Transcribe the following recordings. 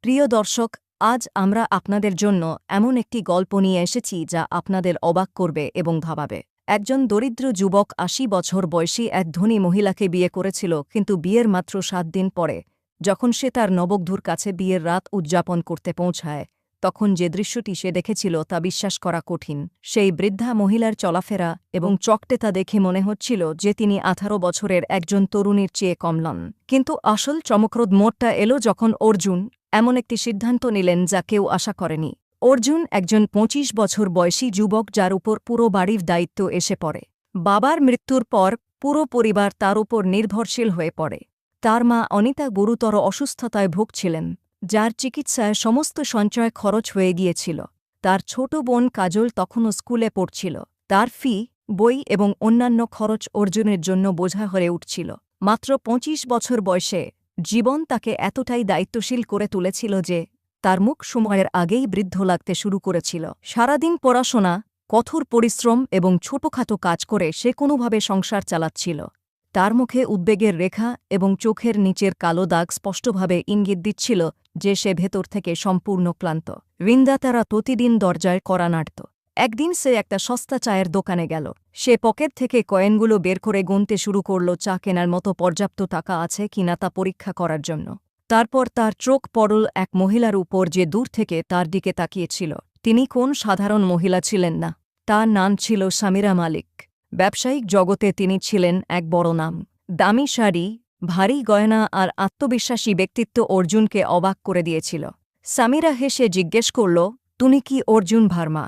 প্রিয় দর্শক, আজ আমরা আপনাদের জন্য এমন একটি গল্প নিয়ে এসেছি যা আপনাদের অবাক করবে এবং ভাবাবে। একজন দরিদ্র যুবক ৮০ বছর বয়সী এক ধনী মহিলাকে বিয়ে করেছিল, কিন্তু বিয়ের মাত্র ৭ দিন পরে যখন সে তার নববধূর কাছে বিয়ের রাত উদযাপন করতে পৌঁছায়, তখন যে দৃশ্যটি সে দেখেছিল তা বিশ্বাস করা কঠিন। সেই বৃদ্ধা মহিলার চলাফেরা এবং চকটেতা দেখে মনে হচ্ছিল যে তিনি ১৮ বছরের একজন তরুণীর চেয়ে কম নন। কিন্তু আসল চমকপ্রদ মোড়টা এলো যখন অর্জুন এমন একটি সিদ্ধান্ত নিলেন যা কেউ আশা করেনি। অর্জুন একজন ২৫ বছর বয়সী যুবক যার উপর পুরো বাড়ির দায়িত্ব এসে পড়ে। বাবার মৃত্যুর পর পুরো পরিবার তার উপর নির্ভরশীল হয়ে পড়ে। তার মা অনিতা গুরুতর অসুস্থতায় ভুগছিলেন, যার চিকিৎসায় সমস্ত সঞ্চয় খরচ হয়ে গিয়েছিল। তার ছোট বোন কাজল তখনও স্কুলে পড়ছিল। তার ফি, বই এবং অন্যান্য খরচ অর্জুনের জন্য বোঝা হয়ে উঠছিল। মাত্র ২৫ বছর বয়সে জীবন তাকে এতটাই দায়িত্বশীল করে তুলেছিল যে তার মুখ সময়ের আগেই বৃদ্ধ লাগতে শুরু করেছিল। সারাদিন পড়াশোনা, কঠোর পরিশ্রম এবং ছোটখাটো কাজ করে সে কোনোভাবে সংসার চালাচ্ছিল। তার মুখে উদ্বেগের রেখা এবং চোখের নিচের কালো দাগ স্পষ্টভাবে ইঙ্গিত দিচ্ছিল যে সে ভেতর থেকে সম্পূর্ণ ক্লান্ত। ঋণদাতারা প্রতিদিন দরজায় কড়া নাড়ত। একদিন সে একটা সস্তা চায়ের দোকানে গেল। সে পকেট থেকে কয়েনগুলো বের করে গুনতে শুরু করল, চা কেনার মতো পর্যাপ্ত টাকা আছে কিনা তা পরীক্ষা করার জন্য। তারপর তার চোখ পড়ল এক মহিলার উপর যে দূর থেকে তার দিকে তাকিয়েছিল। তিনি কোন সাধারণ মহিলা ছিলেন না, তার নাম ছিল সামিরা মালিক। ব্যবসায়িক জগতে তিনি ছিলেন এক বড় নাম। দামি শাড়ি, ভারী গয়না আর আত্মবিশ্বাসী ব্যক্তিত্ব অর্জুনকে অবাক করে দিয়েছিল। সামিরা হেসে জিজ্ঞেস করল, তুমি কি অর্জুন ভার্মা?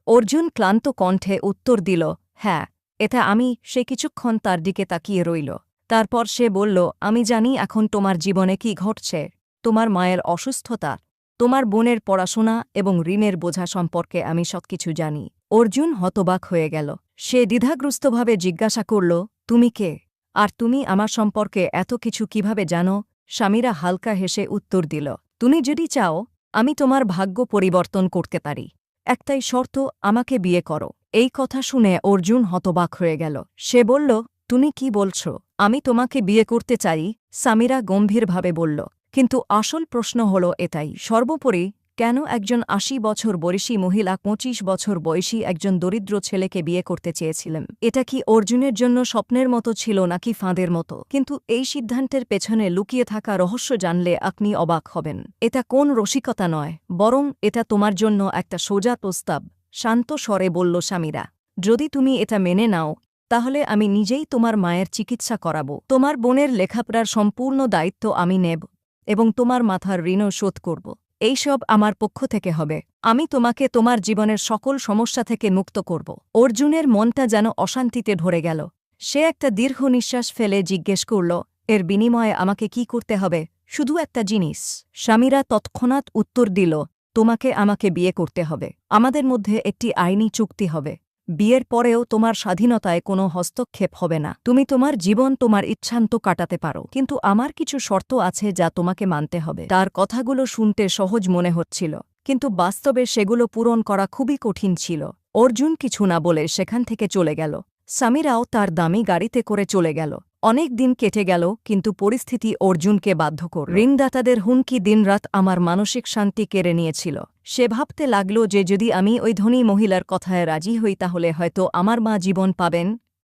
অর্জুন ক্লান্ত কণ্ঠে উত্তর দিল, হ্যাঁ, এটা আমি। সে কিছুক্ষণ তার দিকে তাকিয়ে রইল। তারপর সে বলল, আমি জানি এখন তোমার জীবনে কি ঘটছে। তোমার মায়ের অসুস্থতা, তোমার বোনের পড়াশোনা এবং ঋণের বোঝা সম্পর্কে আমি সবকিছু জানি। অর্জুন হতবাক হয়ে গেল। সে দ্বিধাগ্রস্তভাবে জিজ্ঞাসা করল, তুমি কে? আর তুমি আমার সম্পর্কে এত কিছু কিভাবে জানো? সামিরা হালকা হেসে উত্তর দিল, তুমি যদি চাও, আমি তোমার ভাগ্য পরিবর্তন করতে পারি। একটাই শর্ত, আমাকে বিয়ে করো। এই কথা শুনে অর্জুন হতবাক হয়ে গেল। সে বলল, তুমি কি বলছ? আমি তোমাকে বিয়ে করতে চাই, সামিরা গম্ভীরভাবে বলল। কিন্তু আসল প্রশ্ন হল এটাই, সর্বোপরি কেন একজন ৮০ বছর বয়সী মহিলা ২৫ বছর বয়সী একজন দরিদ্র ছেলেকে বিয়ে করতে চেয়েছিলেন? এটা কি অর্জুনের জন্য স্বপ্নের মতো ছিল নাকি ফাঁদের মতো? কিন্তু এই সিদ্ধান্তের পেছনে লুকিয়ে থাকা রহস্য জানলে আপনি অবাক হবেন। এটা কোন রসিকতা নয়, বরং এটা তোমার জন্য একটা সোজা প্রস্তাব, শান্ত স্বরে বলল সামিরা। যদি তুমি এটা মেনে নাও, তাহলে আমি নিজেই তোমার মায়ের চিকিৎসা করাব, তোমার বোনের লেখাপড়ার সম্পূর্ণ দায়িত্ব আমি নেব এবং তোমার মাথার ঋণও শোধ করব। এইসব আমার পক্ষ থেকে হবে। আমি তোমাকে তোমার জীবনের সকল সমস্যা থেকে মুক্ত করব। অর্জুনের মনটা যেন অশান্তিতে ভরে গেল। সে একটা দীর্ঘ নিঃশ্বাস ফেলে জিজ্ঞেস করল, এর বিনিময়ে আমাকে কি করতে হবে? শুধু একটা জিনিস। সামিরা তৎক্ষণাৎ উত্তর দিল, তোমাকে আমাকে বিয়ে করতে হবে। আমাদের মধ্যে একটি আইনি চুক্তি হবে। বিয়ের পরেও তোমার স্বাধীনতায় কোনো হস্তক্ষেপ হবে না। তুমি তোমার জীবন তোমার ইচ্ছান্ত কাটাতে পারো, কিন্তু আমার কিছু শর্ত আছে যা তোমাকে মানতে হবে। তার কথাগুলো শুনতে সহজ মনে হচ্ছিল, কিন্তু বাস্তবে সেগুলো পূরণ করা খুবই কঠিন ছিল। অর্জুন কিছু না বলে সেখান থেকে চলে গেল। সামিরাও তার দামি গাড়িতে করে চলে গেল। অনেক দিন কেটে গেল, কিন্তু পরিস্থিতি অর্জুনকে বাধ্য করল। ঋণদাতাদের হুমকি দিনরাত আমার মানসিক শান্তি কেড়ে নিয়েছিল। সে ভাবতে লাগল যে যদি আমি ওই ধনী মহিলার কথায় রাজি হই, তাহলে হয়তো আমার মা জীবন পাবেন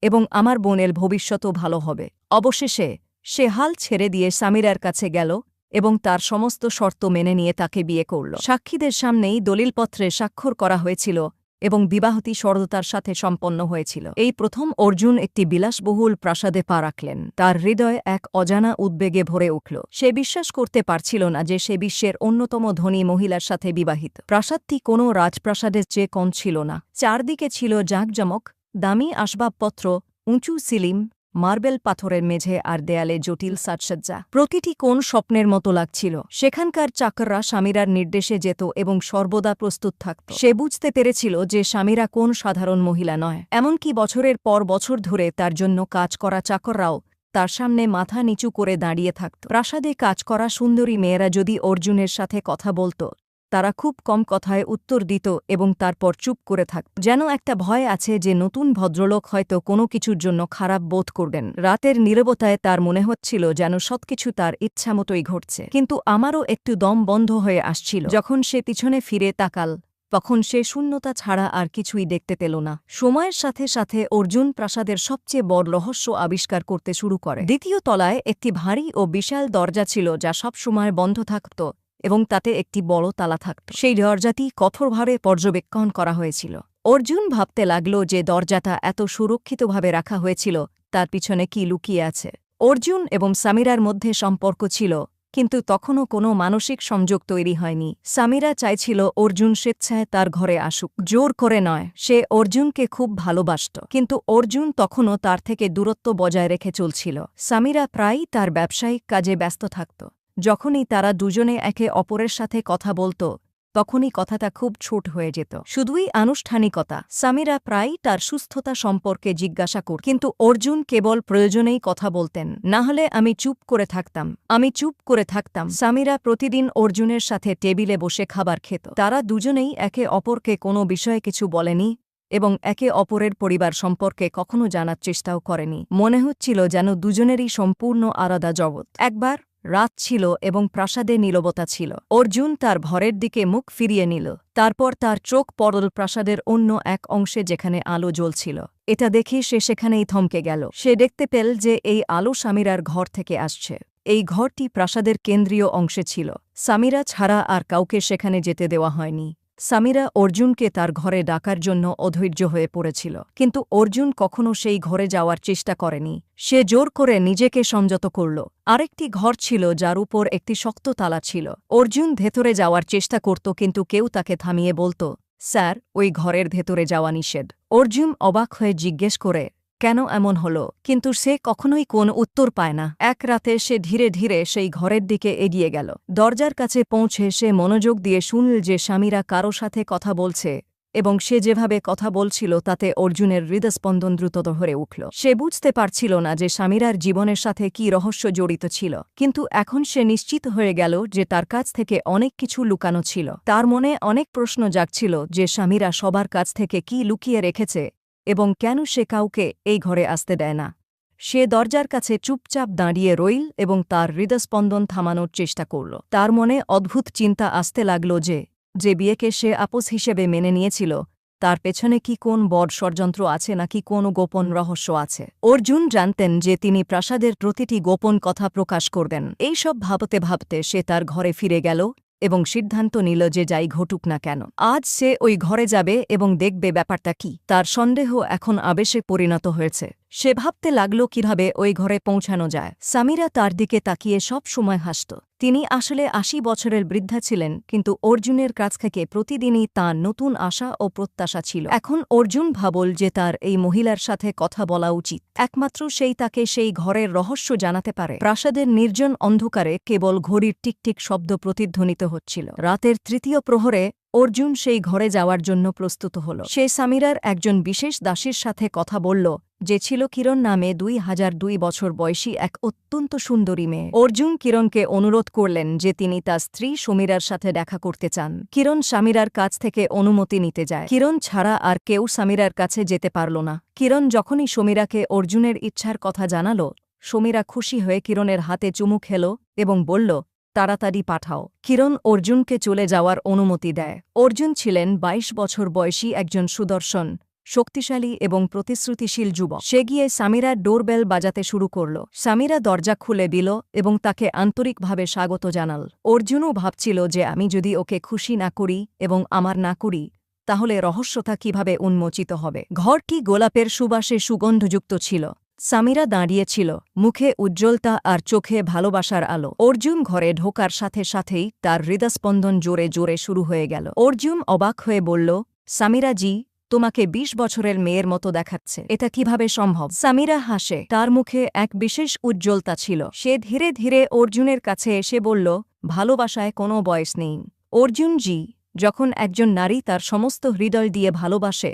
এবং আমার বোনের ভবিষ্যতও ভালো হবে। অবশেষে সে হাল ছেড়ে দিয়ে সামিরার কাছে গেল এবং তার সমস্ত শর্ত মেনে নিয়ে তাকে বিয়ে করল। সাক্ষীদের সামনেই দলিলপত্রে স্বাক্ষর করা হয়েছিল এবং বিবাহটি সরলতার সাথে সম্পন্ন হয়েছিল। এই প্রথম অর্জুন একটি বিলাসবহুল প্রাসাদে পা রাখলেন। তার হৃদয় এক অজানা উদ্বেগে ভরে উঠল। সে বিশ্বাস করতে পারছিল না যে সে বিশ্বের অন্যতম ধনী মহিলার সাথে বিবাহিত। প্রাসাদটি কোনো রাজপ্রাসাদের চেয়ে কম ছিল না। চারদিকে ছিল জাঁকজমক, দামি আসবাবপত্র, উঁচু সিলিং, মার্বেল পাথরের মেঝে আর দেয়ালে জটিল সাজসজ্জা। প্রতিটি কোণ স্বপ্নের মতো লাগছিল। সেখানকার চাকররা সামিরার নির্দেশে যেত এবং সর্বদা প্রস্তুত থাকত। সে বুঝতে পেরেছিল যে সামিরা কোন সাধারণ মহিলা নয়। এমনকি বছরের পর বছর ধরে তার জন্য কাজ করা চাকররাও তার সামনে মাথা নিচু করে দাঁড়িয়ে থাকত। প্রাসাদে কাজ করা সুন্দরী মেয়েরা যদি অর্জুনের সাথে কথা বলত, তারা খুব কম কথায় উত্তর দিত এবং তারপর চুপ করে থাকত, যেন একটা ভয় আছে যে নতুন ভদ্রলোক হয়তো কোনো কিছুর জন্য খারাপ বোধ করবেন। রাতের নীরবতায় তার মনে হচ্ছিল যেন সবকিছু তার ইচ্ছামতোই ঘটছে, কিন্তু আমারও একটু দম বন্ধ হয়ে আসছিল। যখন সে পিছনে ফিরে তাকাল তখন সে শূন্যতা ছাড়া আর কিছুই দেখতে পেল না। সময়ের সাথে সাথে অর্জুন প্রাসাদের সবচেয়ে বড় রহস্য আবিষ্কার করতে শুরু করে। দ্বিতীয় তলায় একটি ভারী ও বিশাল দরজা ছিল যা সবসময় বন্ধ থাকত এবং তাতে একটি বড় তালা থাকত। সেই দরজাটি কঠোরভাবে পর্যবেক্ষণ করা হয়েছিল। অর্জুন ভাবতে লাগল যে দরজাটা এত সুরক্ষিতভাবে রাখা হয়েছিল তার পিছনে কি লুকিয়ে আছে। অর্জুন এবং সামিরার মধ্যে সম্পর্ক ছিল, কিন্তু তখনও কোনো মানসিক সংযোগ তৈরি হয়নি। সামিরা চাইছিল অর্জুন স্বেচ্ছায় তার ঘরে আসুক, জোর করে নয়। সে অর্জুনকে খুব ভালোবাসত, কিন্তু অর্জুন তখনও তার থেকে দূরত্ব বজায় রেখে চলছিল। সামিরা প্রায়ই তার ব্যবসায়িক কাজে ব্যস্ত থাকত। যখনই তারা দুজনে একে অপরের সাথে কথা বলত তখনই কথাটা খুব ছোট হয়ে যেত, শুধুই আনুষ্ঠানিকতা। সামিরা প্রায়ই তার সুস্থতা সম্পর্কে জিজ্ঞাসা করত, কিন্তু অর্জুন কেবল প্রয়োজনেই কথা বলতেন, না হলে আমি চুপ করে থাকতাম। সামিরা প্রতিদিন অর্জুনের সাথে টেবিলে বসে খাবার খেত। তারা দুজনেই একে অপরকে কোনো বিষয়ে কিছু বলেনি এবং একে অপরের পরিবার সম্পর্কে কখনো জানার চেষ্টাও করেনি। মনে হচ্ছিল যেন দুজনেরই সম্পূর্ণ আলাদা জগৎ। একবার রাত ছিল এবং প্রাসাদে নীরবতা ছিল। অর্জুন তার ঘরের দিকে মুখ ফিরিয়ে নিল। তারপর তার চোখ পড়ল প্রাসাদের অন্য এক অংশে যেখানে আলো জ্বলছিল। এটা দেখে সে সেখানেই থমকে গেল। সে দেখতে পেল যে এই আলো সামিরার ঘর থেকে আসছে। এই ঘরটি প্রাসাদের কেন্দ্রীয় অংশে ছিল। সামিরা ছাড়া আর কাউকে সেখানে যেতে দেওয়া হয়নি। সামিরা অর্জুনকে তার ঘরে ডাকার জন্য অধৈর্য হয়ে পড়েছিল, কিন্তু অর্জুন কখনো সেই ঘরে যাওয়ার চেষ্টা করেনি। সে জোর করে নিজেকে সংযত করল। আরেকটি ঘর ছিল যার উপর একটি শক্ত তালা ছিল। অর্জুন ভেতরে যাওয়ার চেষ্টা করত, কিন্তু কেউ তাকে থামিয়ে বলত, স্যার, ওই ঘরের ভেতরে যাওয়া নিষেধ। অর্জুন অবাক হয়ে জিজ্ঞেস করে, কেন এমন হল? কিন্তু সে কখনোই কোন উত্তর পায় না। এক রাতে সে ধীরে ধীরে সেই ঘরের দিকে এগিয়ে গেল। দরজার কাছে পৌঁছে সে মনোযোগ দিয়ে শুনল যে সামিরা কারো সাথে কথা বলছে এবং সে যেভাবে কথা বলছিল তাতে অর্জুনের হৃদস্পন্দন দ্রুত হয়ে উঠল। সে বুঝতে পারছিল না যে সামিরার জীবনের সাথে কী রহস্য জড়িত ছিল, কিন্তু এখন সে নিশ্চিত হয়ে গেল যে তার কাছ থেকে অনেক কিছু লুকানো ছিল। তার মনে অনেক প্রশ্ন জাগছিল যে সামিরা সবার কাছ থেকে কী লুকিয়ে রেখেছে এবং কেন সে কাউকে এই ঘরে আসতে দেয় না। সে দরজার কাছে চুপচাপ দাঁড়িয়ে রইল এবং তার হৃদস্পন্দন থামানোর চেষ্টা করল। তার মনে অদ্ভুত চিন্তা আসতে লাগল যে বিয়েকে সে আপোষ হিসেবে মেনে নিয়েছিল তার পেছনে কি কোন বড় ষড়যন্ত্র আছে নাকি কোনো গোপন রহস্য আছে। অর্জুন জানতেন যে তিনি প্রাসাদের প্রতিটি গোপন কথা প্রকাশ করবেন। এইসব ভাবতে ভাবতে সে তার ঘরে ফিরে গেল এবং সিদ্ধান্ত নিল যে যাই ঘটুক না কেন আজ সে ওই ঘরে যাবে এবং দেখবে ব্যাপারটা কি। তার সন্দেহ এখন আবেশে পরিণত হয়েছে। সে ভাবতে লাগল কিভাবে ওই ঘরে পৌঁছানো যায়। সামিরা তার দিকে তাকিয়ে সব সময় হাসত। তিনি আসলে ৮০ বছরের বৃদ্ধা ছিলেন, কিন্তু অর্জুনের কাছ থেকে প্রতিদিনই তাঁর নতুন আশা ও প্রত্যাশা ছিল। এখন অর্জুন ভাবল যে তার এই মহিলার সাথে কথা বলা উচিত। একমাত্র সেই তাকে সেই ঘরের রহস্য জানাতে পারে। প্রাসাদের নির্জন অন্ধকারে কেবল ঘড়ির টিকটিক শব্দ প্রতিধ্বনিত হচ্ছিল। রাতের তৃতীয় প্রহরে অর্জুন সেই ঘরে যাওয়ার জন্য প্রস্তুত হল। সে সামিরার একজন বিশেষ দাসীর সাথে কথা বলল, যে ছিল কিরণ নামে ২০০২ বছর বয়সী এক অত্যন্ত সুন্দরী মেয়ে। অর্জুন কিরণকে অনুরোধ করলেন যে তিনি তার স্ত্রী সমীরার সাথে দেখা করতে চান। কিরণ সামিরার কাছ থেকে অনুমতি নিতে যায়। কিরণ ছাড়া আর কেউ সামিরার কাছে যেতে পারল না। কিরণ যখনই সমীরাকে অর্জুনের ইচ্ছার কথা জানাল, সমীরা খুশি হয়ে কিরণের হাতে চুমু খেল এবং বলল, তাড়াতাড়ি পাঠাও। কিরণ অর্জুনকে চলে যাওয়ার অনুমতি দেয়। অর্জুন ছিলেন ২২ বছর বয়সী একজন সুদর্শন, শক্তিশালী এবং প্রতিশ্রুতিশীল যুবক। সে গিয়ে সামিরার ডোরবেল বাজাতে শুরু করল। সামিরা দরজা খুলে দিল এবং তাকে আন্তরিকভাবে স্বাগত জানাল। অর্জুনও ভাবছিল যে আমি যদি ওকে খুশি না করি এবং আমার না করি তাহলে রহস্যটা কিভাবে উন্মোচিত হবে। ঘরটি গোলাপের সুবাসে সুগন্ধযুক্ত ছিল। সামিরা দাঁড়িয়েছিল, মুখে উজ্জ্বলতা আর চোখে ভালোবাসার আলো। অর্জুন ঘরে ঢোকার সাথে সাথেই তার হৃদস্পন্দন জোরে জোরে শুরু হয়ে গেল। অর্জুন অবাক হয়ে বলল, সামিরা জি, তোমাকে ২০ বছরের মেয়ের মতো দেখাচ্ছে। এটা কিভাবে সম্ভব? সামিরা হাসে। তার মুখে এক বিশেষ উজ্জ্বলতা ছিল। সে ধীরে ধীরে অর্জুনের কাছে এসে বলল, ভালোবাসায় কোনো বয়স নেই অর্জুন জি। যখন একজন নারী তার সমস্ত হৃদয় দিয়ে ভালোবাসে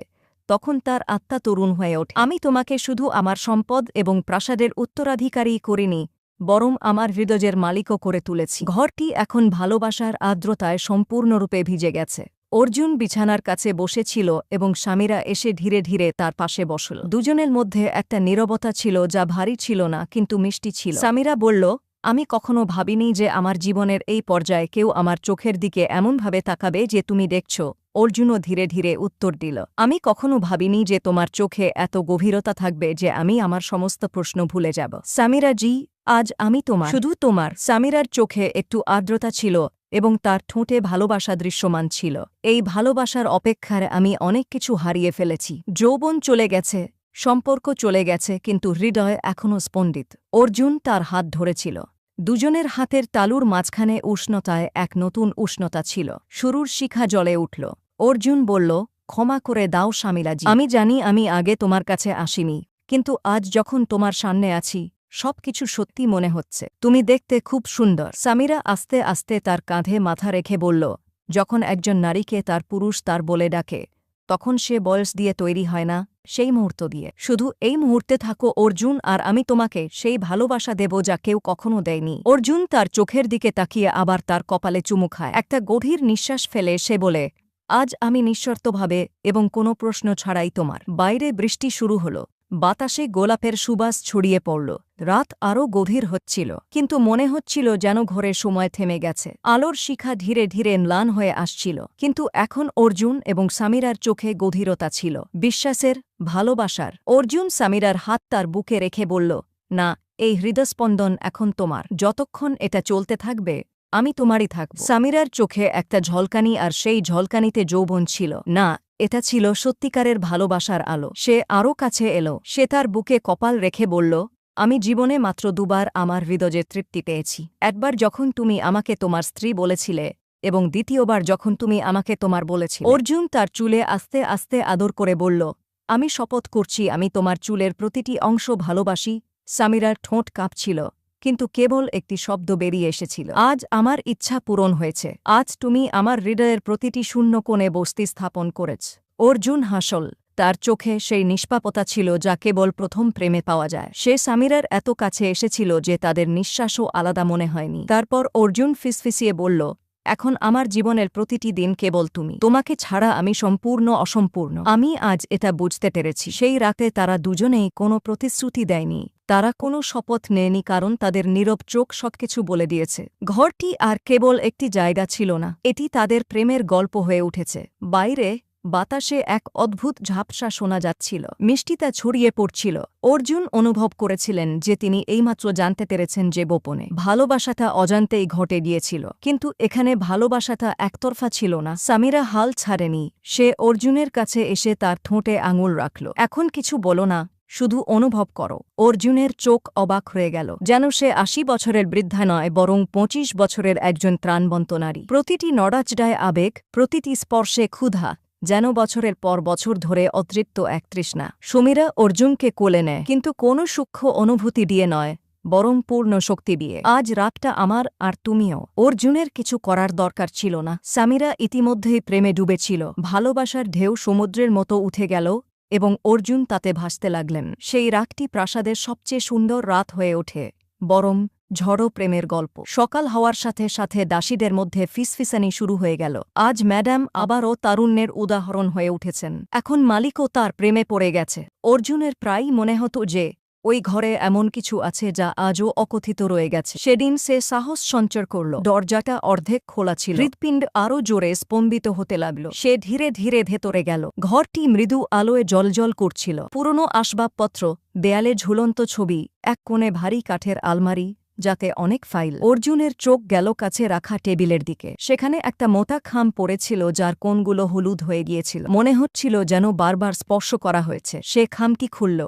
তখন তার আত্মা তরুণ হয়ে ওঠে। আমি তোমাকে শুধু আমার সম্পদ এবং প্রাসাদের উত্তরাধিকারী করিনি, বরং আমার হৃদয়ের মালিকও করে তুলেছি। ঘরটি এখন ভালোবাসার আর্দ্রতায় সম্পূর্ণরূপে ভিজে গেছে। অর্জুন বিছানার কাছে বসেছিল এবং স্বামীরা এসে ধীরে ধীরে তার পাশে বসল। দুজনের মধ্যে একটা নীরবতা ছিল যা ভারী ছিল না কিন্তু মিষ্টি ছিল। স্বামীরা বলল, আমি কখনো ভাবিনি যে আমার জীবনের এই পর্যায়ে কেউ আমার চোখের দিকে এমনভাবে তাকাবে যে তুমি দেখছ। অর্জুনও ধীরে ধীরে উত্তর দিল, আমি কখনো ভাবিনি যে তোমার চোখে এত গভীরতা থাকবে যে আমি আমার সমস্ত প্রশ্ন ভুলে যাব। সামিরা জি, আজ আমি তোমার, শুধু তোমার। সামিরার চোখে একটু আর্দ্রতা ছিল এবং তার ঠোঁটে ভালোবাসা দৃশ্যমান ছিল। এই ভালোবাসার অপেক্ষায় আমি অনেক কিছু হারিয়ে ফেলেছি। যৌবন চলে গেছে, সম্পর্ক চলে গেছে, কিন্তু হৃদয় এখনও স্পন্দিত। অর্জুন তার হাত ধরেছিল। দুজনের হাতের তালুর মাঝখানে উষ্ণতায় এক নতুন উষ্ণতা ছিল। শুরুর শিখা জ্বলে উঠল। অর্জুন বলল, ক্ষমা করে দাও সামিরাজি, আমি জানি আমি আগে তোমার কাছে আসিনি, কিন্তু আজ যখন তোমার সামনে আছি সবকিছু সত্যি মনে হচ্ছে। তুমি দেখতে খুব সুন্দর। সামিরা আস্তে আস্তে তার কাঁধে মাথা রেখে বলল, যখন একজন নারীকে তার পুরুষ তার বলে ডাকে তখন সে বয়স দিয়ে তৈরি হয় না, সেই মুহূর্ত দিয়ে। শুধু এই মুহূর্তে থাকো অর্জুন, আর আমি তোমাকে সেই ভালোবাসা দেব যা কেউ কখনো দেয়নি। অর্জুন তার চোখের দিকে তাকিয়ে আবার তার কপালে চুমু খায়। একটা গভীর নিঃশ্বাস ফেলে সে বলে, আজ আমি নিঃশর্তভাবে এবং কোনো প্রশ্ন ছাড়াই তোমার। বাইরে বৃষ্টি শুরু হল। বাতাসে গোলাপের সুবাস ছড়িয়ে পড়ল। রাত আরও গভীর হচ্ছিল, কিন্তু মনে হচ্ছিল যেন ঘরে সময় থেমে গেছে। আলোর শিখা ধীরে ধীরে ম্লান হয়ে আসছিল, কিন্তু এখন অর্জুন এবং সামিরার চোখে গভীরতা ছিল, বিশ্বাসের, ভালোবাসার। অর্জুন সামিরার হাত তার বুকে রেখে বলল, না, এই হৃদস্পন্দন এখন তোমার। যতক্ষণ এটা চলতে থাকবে আমি তোমারই থাকব। সামিরার চোখে একটা ঝলকানি, আর সেই ঝলকানিতে যৌবন ছিল না, এটা ছিল সত্যিকারের ভালোবাসার আলো। সে আরও কাছে এলো। সে তার বুকে কপাল রেখে বলল, আমি জীবনে মাত্র দুবার আমার হৃদয়ের তৃপ্তি পেয়েছি। একবার যখন তুমি আমাকে তোমার স্ত্রী বলেছিলে এবং দ্বিতীয়বার যখন তুমি আমাকে তোমার বলেছিলে। অর্জুন তার চুলে আস্তে আস্তে আদর করে বলল, আমি শপথ করছি আমি তোমার চুলের প্রতিটি অংশ ভালোবাসি। সামিরার ঠোঁট কাঁপছিল, কিন্তু কেবল একটি শব্দ বেরিয়ে এসেছিল, আজ আমার ইচ্ছা পূরণ হয়েছে। আজ তুমি আমার হৃদয়ের প্রতিটি শূন্য কোণে বস্তি স্থাপন করেছ। অর্জুন হাসল। তার চোখে সেই নিষ্পাপতা ছিল যা কেবল প্রথম প্রেমে পাওয়া যায়। সে সামিরার এত কাছে এসেছিল যে তাদের নিঃশ্বাসও আলাদা মনে হয়নি। তারপর অর্জুন ফিসফিসিয়ে বলল, এখন আমার জীবনের প্রতিটি দিন কেবল তুমি। তোমাকে ছাড়া আমি সম্পূর্ণ অসম্পূর্ণ। আমি আজ এটা বুঝতে পেরেছি। সেই রাতে তারা দুজনেই কোনো প্রতিশ্রুতি দেয়নি, তারা কোনো শপথ নেয়নি, কারণ তাদের নীরব চোখ সবকিছু বলে দিয়েছে। ঘরটি আর কেবল একটি জায়গা ছিল না, এটি তাদের প্রেমের গল্প হয়ে উঠেছে। বাইরে বাতাসে এক অদ্ভুত ঝাপসা শোনা যাচ্ছিল, মিষ্টিতা ছড়িয়ে পড়ছিল। অর্জুন অনুভব করেছিলেন যে তিনি এইমাত্র জানতে পেরেছেন যে গোপনে ভালোবাসাটা অজান্তেই ঘটে গিয়েছিল। কিন্তু এখানে ভালোবাসাটা একতরফা ছিল না। সামিরা হাল ছাড়েনি। সে অর্জুনের কাছে এসে তার ঠোঁটে আঙুল রাখল। এখন কিছু বলো না, শুধু অনুভব করো। অর্জুনের চোখ অবাক হয়ে গেল, যেন সে ৮০ বছরের বৃদ্ধা নয়, বরং ২৫ বছরের একজন প্রাণবন্ত নারী। প্রতিটি নড়াচড়ায় আবেগ, প্রতিটি স্পর্শে ক্ষুধা, যেন বছরের পর বছর ধরে অতৃপ্ত এক তৃষ্ণা। সমীরা অর্জুনকে কোলে নেয়, কিন্তু কোনো সূক্ষ্ম অনুভূতি দিয়ে নয়, বরং পূর্ণ শক্তি দিয়ে। আজ রাতটা আমার, আর তুমিও। অর্জুনের কিছু করার দরকার ছিল না। সামিরা ইতিমধ্যেই প্রেমে ডুবেছিল। ভালোবাসার ঢেউ সমুদ্রের মতো উঠে গেল এবং অর্জুন তাতে ভাসতে লাগলেন। সেই রাতটি প্রাসাদের সবচেয়ে সুন্দর রাত হয়ে ওঠে, বরং ঝড়ো প্রেমের গল্প। সকাল হওয়ার সাথে সাথে দাসীদের মধ্যে ফিসফিসানি শুরু হয়ে গেল। আজ ম্যাডাম আবারও তারুণ্যের উদাহরণ হয়ে উঠেছেন। এখন মালিকও তার প্রেমে পড়ে গেছে। অর্জুনের প্রায়ই মনে হতো যে ওই ঘরে এমন কিছু আছে যা আজও অকথিত রয়ে গেছে। সেদিন সে সাহস সঞ্চয় করল। দরজাটা অর্ধেক খোলা ছিল। হৃৎপিণ্ড আরও জোরে স্পন্দিত হতে লাগল। সে ধীরে ধীরে ভেতরে গেল। ঘরটি মৃদু আলোয় জ্বলজ্বল করছিল। পুরনো আসবাবপত্র, দেয়ালে ঝুলন্ত ছবি, এক কোণে ভারী কাঠের আলমারি যাতে অনেক ফাইল। অর্জুনের চোখ গেল কাছে রাখা টেবিলের দিকে। সেখানে একটা মোটা খাম পড়েছিল যার কোণগুলো হলুদ হয়ে গিয়েছিল। মনে হচ্ছিল যেন বারবার স্পর্শ করা হয়েছে। সে খামটি খুলল।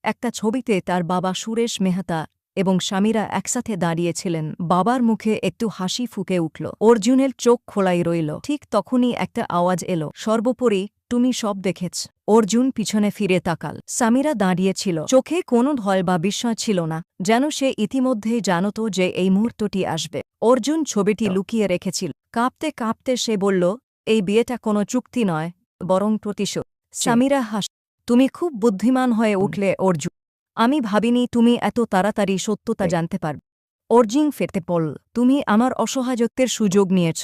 একটা ছবিতে তার বাবা সুরেশ মেহতা এবং স্বামীরা একসাথে দাঁড়িয়েছিলেন। বাবার মুখে একটু হাসি ফুঁকে উঠল। অর্জুনের চোখ খোলাই রইল। ঠিক তখনই একটা আওয়াজ এলো, সর্বোপরি তুমি সব দেখেছ। অর্জুন পিছনে ফিরে তাকাল। সামিরা দাঁড়িয়েছিল। চোখে কোনো ভয় বা বিস্ময় ছিল না, যেন সে ইতিমধ্যেই জানত যে এই মুহূর্তটি আসবে। অর্জুন ছবিটি লুকিয়ে রেখেছিল। কাঁপতে কাঁপতে সে বলল, এই বিয়েটা কোনো চুক্তি নয়, বরং প্রতিশোধ। সামিরা হাস, তুমি খুব বুদ্ধিমান হয়ে উঠলে অর্জুন। আমি ভাবিনি তুমি এত তাড়াতাড়ি সত্যতা জানতে পারবে। অর্জুন ফেটে পড়ল। তুমি আমার অসহায়ত্বের সুযোগ নিয়েছ।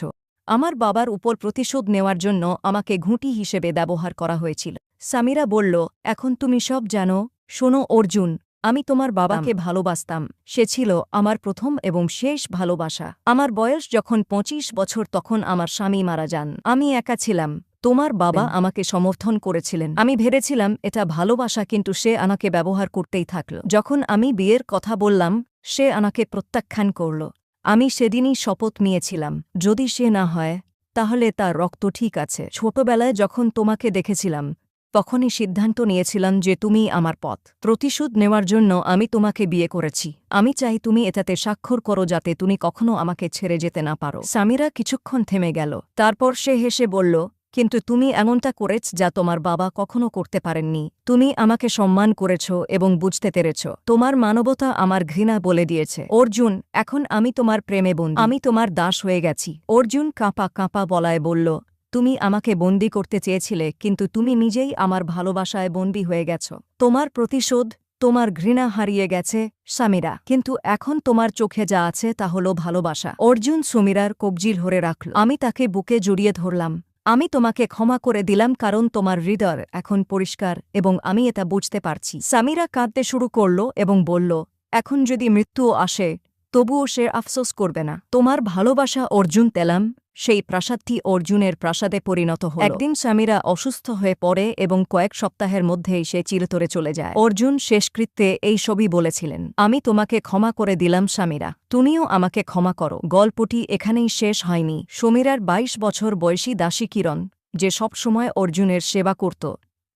আমার বাবার উপর প্রতিশোধ নেওয়ার জন্য আমাকে ঘুঁটি হিসেবে ব্যবহার করা হয়েছিল। সামিরা বলল, এখন তুমি সব জানো। শোনো অর্জুন, আমি তোমার বাবাকে ভালোবাসতাম। সে ছিল আমার প্রথম এবং শেষ ভালোবাসা। আমার বয়স যখন 25 বছর তখন আমার স্বামী মারা যান। আমি একা ছিলাম। তোমার বাবা আমাকে সমর্থন করেছিলেন। আমি ভেবেছিলাম এটা ভালোবাসা, কিন্তু সে আমাকে ব্যবহার করতেই থাকল। যখন আমি বিয়ের কথা বললাম, সে আমাকে প্রত্যাখ্যান করল। আমি সেদিনই শপথ নিয়েছিলাম, যদি সে না হয় তাহলে তার রক্ত ঠিক আছে। ছোটবেলায় যখন তোমাকে দেখেছিলাম তখনই সিদ্ধান্ত নিয়েছিলাম যে তুমি আমার পথ। প্রতিশোধ নেওয়ার জন্য আমি তোমাকে বিয়ে করেছি। আমি চাই তুমি এটাতে স্বাক্ষর করো যাতে তুমি কখনো আমাকে ছেড়ে যেতে না পারো। সামিরা কিছুক্ষণ থেমে গেল। তারপর সে হেসে বলল, কিন্তু তুমি এমনটা করেছ যা তোমার বাবা কখনো করতে পারেননি। তুমি আমাকে সম্মান করেছ এবং বুঝতে পেরেছ। তোমার মানবতা আমার ঘৃণা বলে দিয়েছে। অর্জুন, এখন আমি তোমার প্রেমে বন্দী। আমি তোমার দাস হয়ে গেছি। অর্জুন কাঁপা কাঁপা গলায় বলল, তুমি আমাকে বন্দী করতে চেয়েছিলে, কিন্তু তুমি নিজেই আমার ভালোবাসায় বন্দী হয়ে গেছ। তোমার প্রতিশোধ, তোমার ঘৃণা হারিয়ে গেছে সামিরা, কিন্তু এখন তোমার চোখে যা আছে তা হল ভালোবাসা। অর্জুন সুমিরার কবজি ধরে রাখল। আমি তাকে বুকে জড়িয়ে ধরলাম। আমি তোমাকে ক্ষমা করে দিলাম, কারণ তোমার হৃদয় এখন পরিষ্কার এবং আমি এটা বুঝতে পারছি। সামিরা কাঁদতে শুরু করল এবং বলল, এখন যদি মৃত্যুও আসে তবুও সে আফসোস করবে না। তোমার ভালোবাসা অর্জুন তেলাম। সেই প্রাসাদটি অর্জুনের প্রাসাদে পরিণত হল। একদিন সামিরা অসুস্থ হয়ে পড়ে এবং কয়েক সপ্তাহের মধ্যেই সে চিরতরে চলে যায়। অর্জুন শেষকৃত্যে এই সবই বলেছিলেন, আমি তোমাকে ক্ষমা করে দিলাম সামিরা, তুমিও আমাকে ক্ষমা করো। গল্পটি এখানেই শেষ হয়নি। সমীরার 22 বছর বয়সী দাসী কিরণ, যে সবসময় অর্জুনের সেবা করত,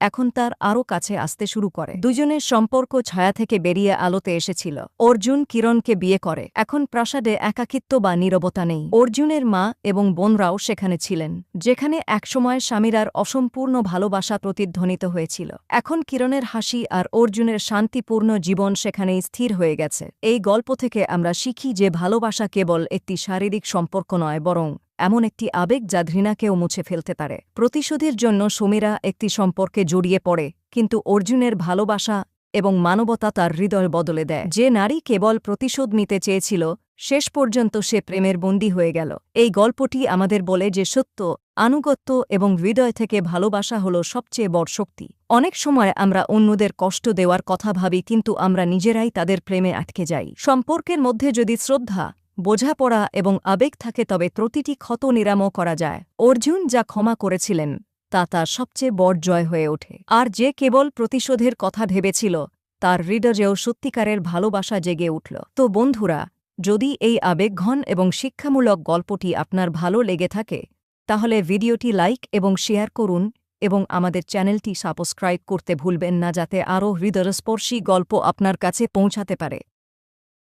এখন তার আরও কাছে আসতে শুরু করে। দুজনের সম্পর্ক ছায়া থেকে বেরিয়ে আলোতে এসেছিল। অর্জুন কিরণকে বিয়ে করে। এখন প্রাসাদে একাকিত্ব বা নীরবতা নেই। অর্জুনের মা এবং বোনরাও সেখানে ছিলেন, যেখানে একসময় স্বামীরার অসম্পূর্ণ ভালোবাসা প্রতিধ্বনিত হয়েছিল। এখন কিরণের হাসি আর অর্জুনের শান্তিপূর্ণ জীবন সেখানেই স্থির হয়ে গেছে। এই গল্প থেকে আমরা শিখি যে ভালোবাসা কেবল একটি শারীরিক সম্পর্ক নয়, বরং এমন একটি আবেগ যা ঘৃণাকেও মুছে ফেলতে পারে। প্রতিশোধের জন্য সমীরা একটি সম্পর্কে জড়িয়ে পড়ে, কিন্তু অর্জুনের ভালোবাসা এবং মানবতা তার হৃদয় বদলে দেয়। যে নারী কেবল প্রতিশোধ নিতে চেয়েছিল, শেষ পর্যন্ত সে প্রেমের বন্দী হয়ে গেল। এই গল্পটি আমাদের বলে যে সত্য, আনুগত্য এবং হৃদয় থেকে ভালোবাসা হল সবচেয়ে বড় শক্তি। অনেক সময় আমরা অন্যদের কষ্ট দেওয়ার কথা ভাবি, কিন্তু আমরা নিজেরাই তাদের প্রেমে আটকে যাই। সম্পর্কের মধ্যে যদি শ্রদ্ধা, বোঝাপড়া এবং আবেগ থাকে তবে প্রতিটি ক্ষত নিরাময় করা যায়। অর্জুন যা ক্ষমা করেছিলেন তা তার সবচেয়ে বড় জয় হয়ে ওঠে। আর যে কেবল প্রতিশোধের কথা ভেবেছিল, তার হৃদয়েও সত্যিকারের ভালোবাসা জেগে উঠল। তো বন্ধুরা, যদি এই আবেগঘন এবং শিক্ষামূলক গল্পটি আপনার ভালো লেগে থাকে তাহলে ভিডিওটি লাইক এবং শেয়ার করুন এবং আমাদের চ্যানেলটি সাবস্ক্রাইব করতে ভুলবেন না, যাতে আরও হৃদয়স্পর্শী গল্প আপনার কাছে পৌঁছাতে পারে।